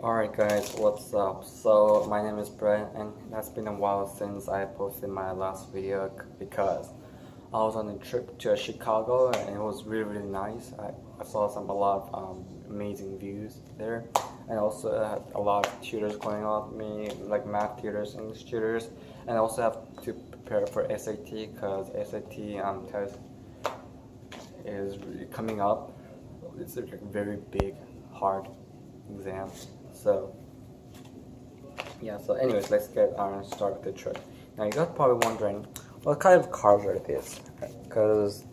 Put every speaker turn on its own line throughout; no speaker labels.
Alright guys, what's up? So my name is Brent and it has been a while since I posted my last video because I was on a trip to Chicago and it was really nice. I saw a lot of amazing views there, and also had a lot of tutors going on with me, like math tutors, English tutors, and I also have to prepare for SAT because SAT test is really coming up. It's a very big, hard exam. So yeah, so anyways, let's get start with the trip. Now you guys are probably wondering what kind of cars are these, because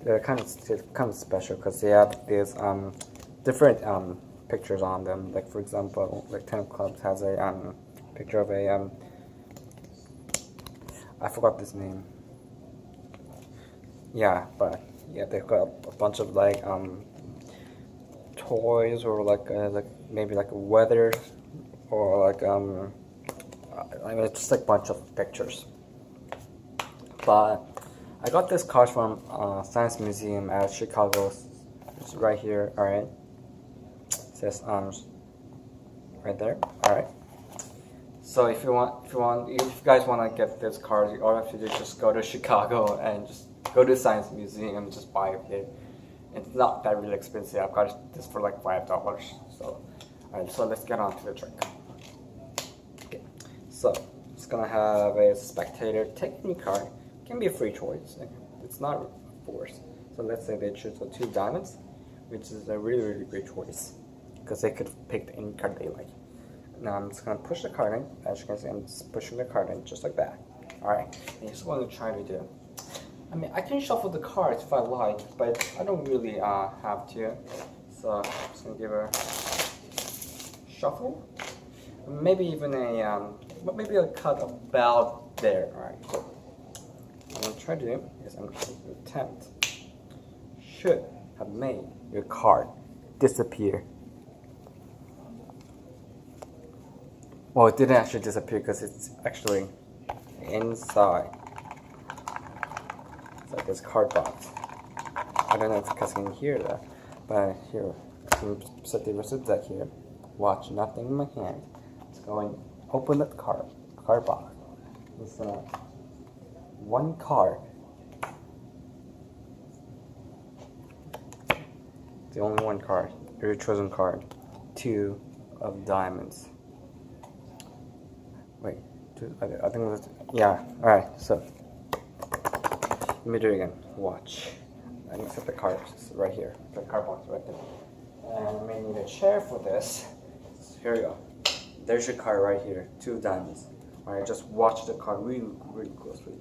they're kind of special because they have these different pictures on them. Like for example, like 10 Clubs has a picture of a I forgot this name. Yeah, but yeah, they've got a bunch of like toys, or like maybe like a weather, or like I mean, it's just like a bunch of pictures. But I got this card from Science Museum at Chicago. It's right here. All right, it says right there. All right. So if you guys want to get this card, all you have to do is just go to Chicago and just go to Science Museum and just buy it here. It's not that really expensive. I've got this for like $5. So, alright, so let's get on to the trick. Okay, so it's gonna have a spectator technique card. It can be a free choice. It's not forced. So let's say they choose the 2 diamonds, which is a really great choice because they could pick any card they like. Now I'm just gonna push the card in. As you can see, I'm just pushing the card in just like that. Alright, and here's what I'm gonna try to do. I mean, I can shuffle the cards if I like, but I don't really have to. So I'm just gonna give a shuffle. Maybe even maybe a cut about there. All right. So what I'm gonna try to do is I'm going to attempt should have made your card disappear. Well, it didn't actually disappear because it's actually inside. Like this card box. I don't know if you guys can hear that, but here, I can set the rest of the deck here. Watch, nothing in my hand. Let's go and open that card box. It's one card. The only one card, your chosen card. 2 of diamonds. Wait, 2, I think it was, yeah, alright, so. Let me do it again. Watch. I need to set the cards right here. The card box right there. And I may need a chair for this. So here we go. There's your card right here. 2 diamonds. Alright, just watch the card really closely.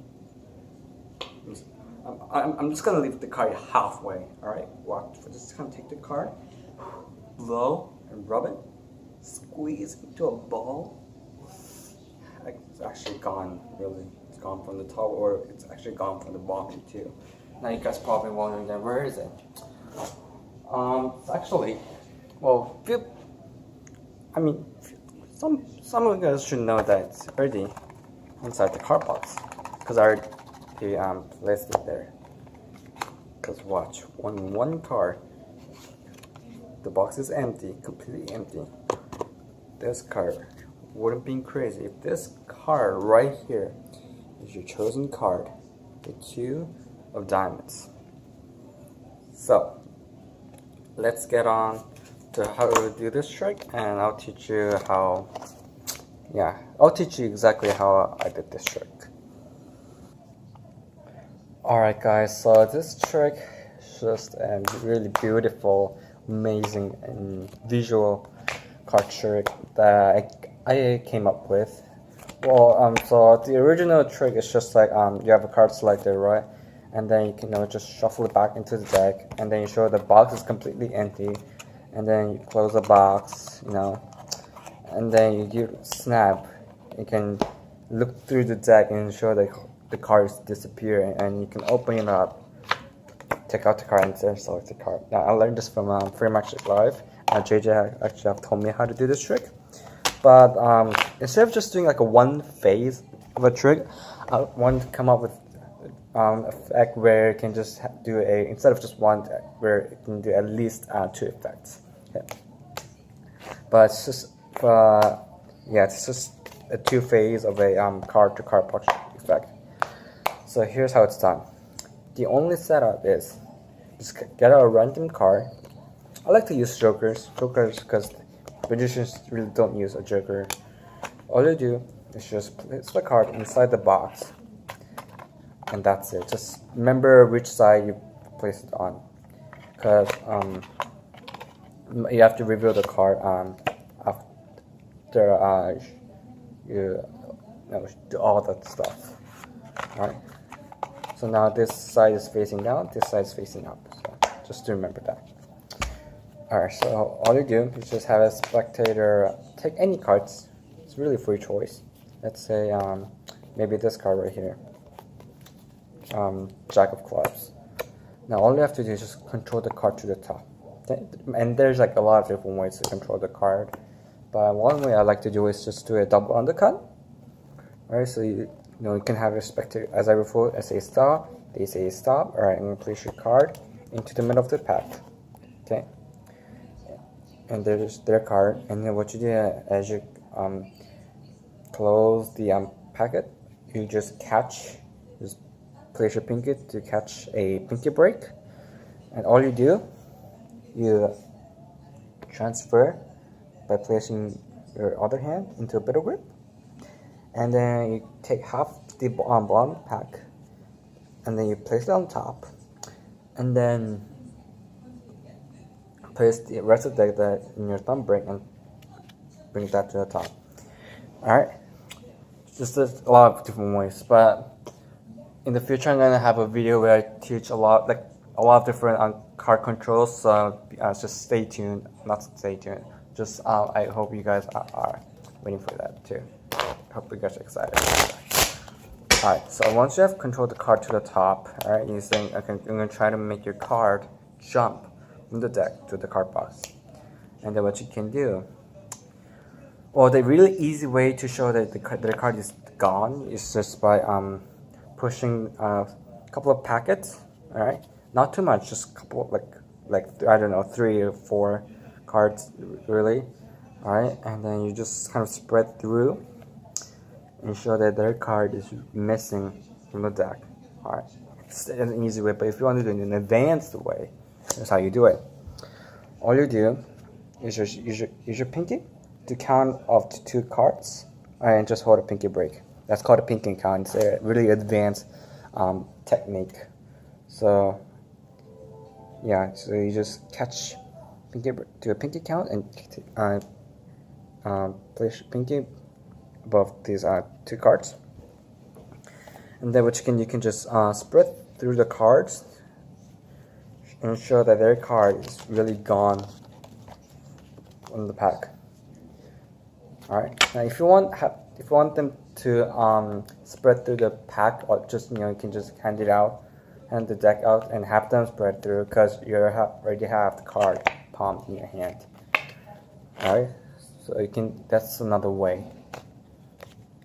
I'm just gonna leave the card halfway. Alright, watch. We're just gonna take the card, blow and rub it, squeeze into a ball. It's actually gone, really. It's gone from the top, or it's actually gone from the bottom too. Now you guys probably wondering then, where is it? It's actually, well, I mean, some of you guys should know that it's already inside the card box, because I already placed it there. Because watch, one card, the box is empty, completely empty. This card wouldn't be crazy if this card right here is your chosen card, the 2 of diamonds. So let's get on to how to do this trick, and I'll teach you how. Yeah, I'll teach you exactly how I did this trick. Alright guys, so this trick is just a really beautiful, amazing and visual card trick that I came up with. Well, so the original trick is just like you have a card selected, right? And then you can just shuffle it back into the deck, and then you show the box is completely empty, and then you close the box, and then you snap. You can look through the deck and show the cards disappear, and you can open it up, take out the card, and then select the card. Now I learned this from Free Magic Live. JJ actually have told me how to do this trick. But instead of just doing like a one phase of a trick, I want to come up with effect where it can just do instead of just one, where it can do at least 2 effects. Okay. But it's just But yeah, it's just a two-phase of a card to card box effect. So here's how it's done. The only setup is just get a random card. I like to use jokers because magicians really don't use a joker. All you do is just place the card inside the box, and that's it. Just remember which side you place it on, because you have to reveal the card after you do all that stuff. Alright. So now this side is facing down, this side is facing up. So just to remember that. Alright, so all you do is just have a spectator take any cards. It's really free choice. Let's say maybe this card right here. Jack of Clubs. Now all you have to do is just control the card to the top. And there's like a lot of different ways to control the card. But one way I like to do is just do a double undercut. Alright, so you can have a spectator, as I before, I say stop, they say stop. Alright, I'm going to place your card into the middle of the pack. Okay. And there's their card. And then what you do as you close the packet, you just place your pinky to catch a pinky break. And all you do, you transfer by placing your other hand into a bit of grip. And then you take half the bottom pack, and then you place it on top, and then place the rest of the deck in your thumb break and bring that to the top. Alright, just a lot of different ways, but in the future I'm gonna have a video where I teach a lot of different card controls. So just stay tuned. Not stay tuned. Just I hope you guys are waiting for that too. Hope you guys are excited. Alright, so once you have controlled the card to the top, alright, you're saying, okay, I'm going to try to make your card jump from the deck to the card box. And then what you can do, well, the really easy way to show that the card is gone is just by pushing a couple of packets, alright? Not too much, just a couple, like I don't know, 3 or 4 cards, really. Alright, and then you just kind of spread through and show that their card is missing from the deck. Alright, it's an easy way, but if you want to do it in an advanced way, that's how you do it. All you do is just use your pinky to count up to 2 cards, and just hold a pinky break. That's called a pinky count. It's a really advanced technique. So yeah, so you just catch pinky to a pinky count and place your pinky above these 2 cards, and then what you can just spread through the cards and show that their card is really gone from the pack. Alright, now if you want them to spread through the pack, or just you can just hand the deck out and have them spread through, because you already have the card palm in your hand. Alright, so that's another way.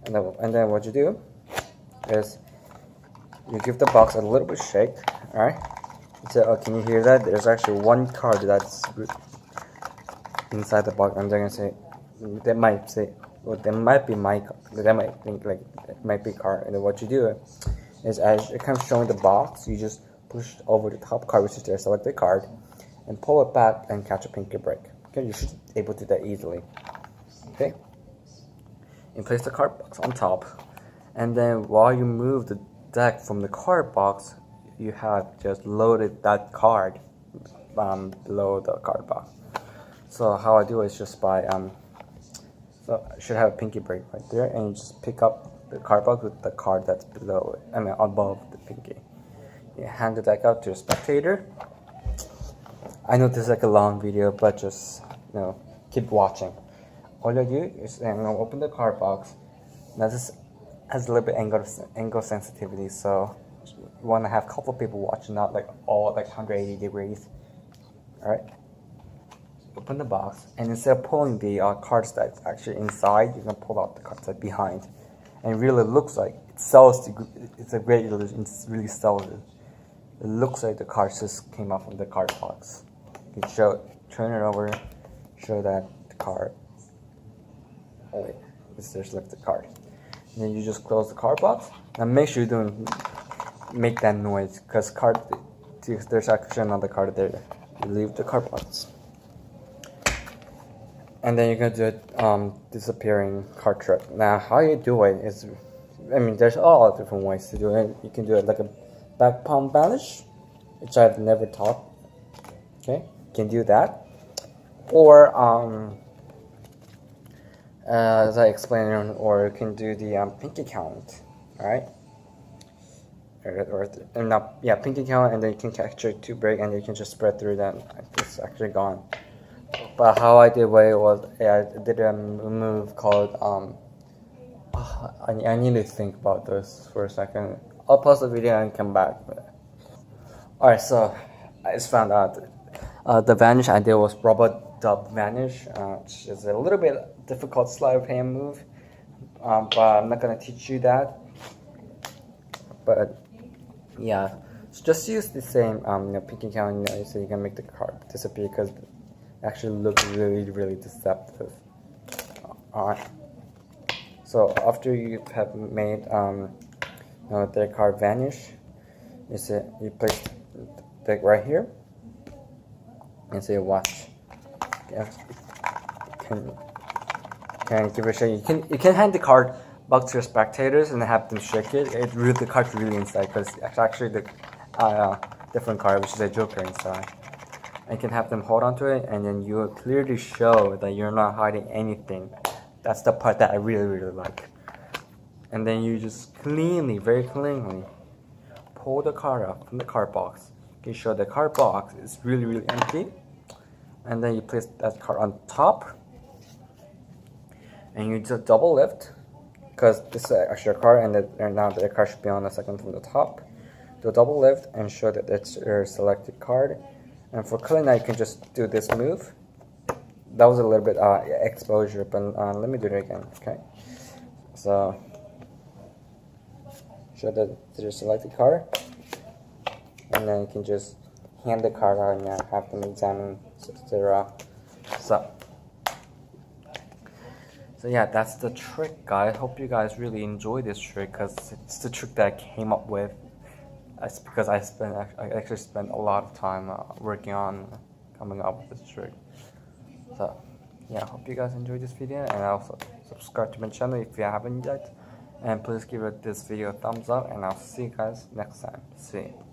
And then what you do is you give the box a little bit shake. Alright, so can you hear that? There's actually 1 card that's inside the box, and they're gonna say, they might say, well, that might be my card. They might think like it might be card. And then what you do is, as it comes showing the box, you just push over the top card, which is their selected card, and pull it back and catch a pinky break. Okay, you should be able to do that easily. Okay, and place the card box on top, and then while you move the deck from the card box, you have just loaded that card below the card box. So how I do it is just by so I should have a pinky break right there, and you just pick up the card box with the card that's below it, above the pinky. You hand the deck out to a spectator. I know this is like a long video, but just keep watching. All you do is open the card box. Now this has a little bit angle sensitivity, so you want to have a couple of people watching, not like all 180 degrees. All right. Open the box, and instead of pulling the cards that's actually inside, you can pull out the cards that's behind, and it really looks like it's a great illusion. It really sells it. It looks like the cards just came out from the card box. You can turn it over, show that the card Oh wait, this is select the card. And then you just close the card box. Now make sure you don't make that noise, because there's actually another card there. You leave the card box. And then you're gonna do disappearing card trick. Now how you do it is, I mean, there's all different ways to do it. You can do it like a back palm vanish, which I've never taught. Okay, you can do that, or as I explained, or you can do the pinky count. All right, pinky count, and then you can capture 2 break, and you can just spread through them. It's actually gone. But how I did it was, I did a move called I need to think about this for a second. I'll pause the video and come back. Alright, so I just found out the vanish I did was rubber dub vanish, which is a little bit difficult sleight of hand move, but I'm not gonna teach you that. But yeah, so just use the same pinky count, so you can make the card disappear, because it actually looks really deceptive. Alright. So after you have made the card vanish, you place the deck right here and say watch. Can give it a shake. You can hand the card back to your spectators and have them shake it. The card's really inside, because it's actually the different card, which is a joker inside. And you can have them hold on to it, and then you will clearly show that you're not hiding anything. That's the part that I really like. And then you just very cleanly pull the card out from the card box. You show the card box is really empty. And then you place that card on top. And you just double lift, because this is actually a card, and now the card should be on the second from the top. Do a double lift and show that it's your selected card. And for cutting now, you can just do this move. That was a little bit exposure, but let me do it again. Okay, so show that it's your selected card, and then you can just hand the card out and have them examine their So yeah, that's the trick, guys. Hope you guys really enjoy this trick, because it's the trick that I came up with. That's because I actually spent a lot of time working on coming up with this trick. So yeah, hope you guys enjoyed this video, and also subscribe to my channel if you haven't yet, and please give this video a thumbs up, and I'll see you guys next time. See you.